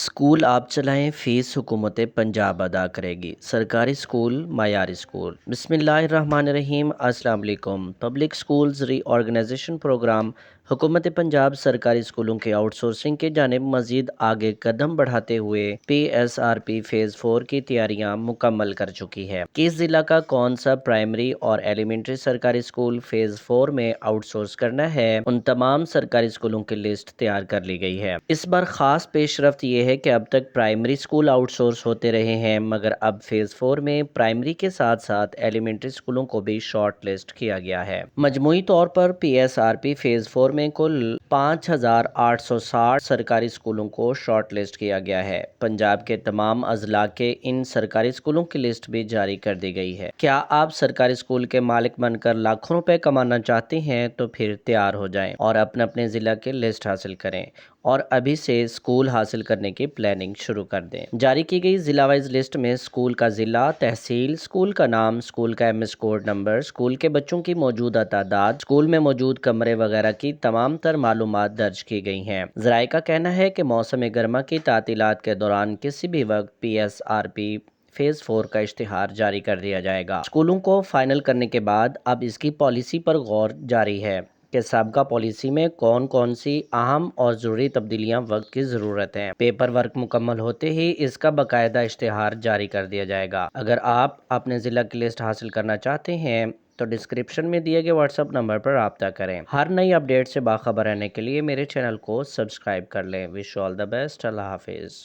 School آپ چلائیں، face حکومت پنجاب ادا کرے گی۔ سرکاری اسکول، معیاری اسکول۔ بسم اللہ الرحمن الرحیم۔ السلام علیکم۔ پبلک اسکولز ری آرگنائزیشن پروگرام حکومت پنجاب سرکاری اسکولوں کے آؤٹ سورسنگ کی جانب مزید آگے قدم بڑھاتے ہوئے پی ایس آر پی فیز 4 کی تیاریاں مکمل کر چکی ہے۔ کس ضلع کا کون سا پرائمری اور ایلیمنٹری سرکاری اسکول فیز 4 میں آؤٹ سورس کرنا ہے، ان تمام سرکاری اسکولوں کی لسٹ تیار کر لی گئی ہے۔ اس بار خاص پیش رفت یہ ہے کہ اب تک پرائمری اسکول آؤٹ سورس ہوتے رہے ہیں، مگر اب فیز 4 میں پرائمری کے ساتھ ساتھ ایلیمنٹری اسکولوں کو بھی شارٹ لسٹ کیا گیا ہے۔ مجموعی طور پر P S R P phase 4 میں کل 5,860 سرکاری اسکولوں کو شارٹ لسٹ کیا گیا ہے۔ پنجاب کے تمام اضلاع کے ان سرکاری اسکولوں کی لسٹ بھی جاری کر دی گئی ہے۔ کیا آپ سرکاری اسکول کے مالک بن کر لاکھوں روپے کمانا چاہتے ہیں تو پھر تیار ہو جائیں اور اپنے ضلع کی لسٹ حاصل کریں اور ابھی سے اسکول حاصل کرنے کی پلاننگ شروع کر دیں۔ جاری کی گئی ضلع وائز لسٹ میں اسکول کا ضلع، تحصیل، اسکول کا نام، اسکول کا M S code number, school کے بچوں کی موجودہ تعداد، اسکول میں موجود کمرے وغیرہ کی تمام تر معلومات درج کی گئی ہیں۔ ذرائع کا کہنا ہے کہ موسم گرما کی تعطیلات کے دوران کسی بھی وقت پی ایس آر پی فیز 4 کا اشتہار جاری کر دیا جائے گا۔ اسکولوں کو فائنل کرنے کے بعد اب اس کی پالیسی پر غور جاری ہے کہ سابقہ پالیسی میں کون سی اہم اور ضروری تبدیلیاں وقت کی ضرورت ہیں۔ پیپر ورک مکمل ہوتے ہی اس کا باقاعدہ اشتہار جاری کر دیا جائے گا۔ اگر آپ اپنے ضلع کی لسٹ حاصل کرنا چاہتے ہیں تو ڈسکرپشن میں دیے گئے واٹس ایپ نمبر پر رابطہ کریں۔ ہر نئی اپڈیٹ سے باخبر رہنے کے لیے میرے چینل کو سبسکرائب کر لیں۔ Wish you all the best. اللہ حافظ۔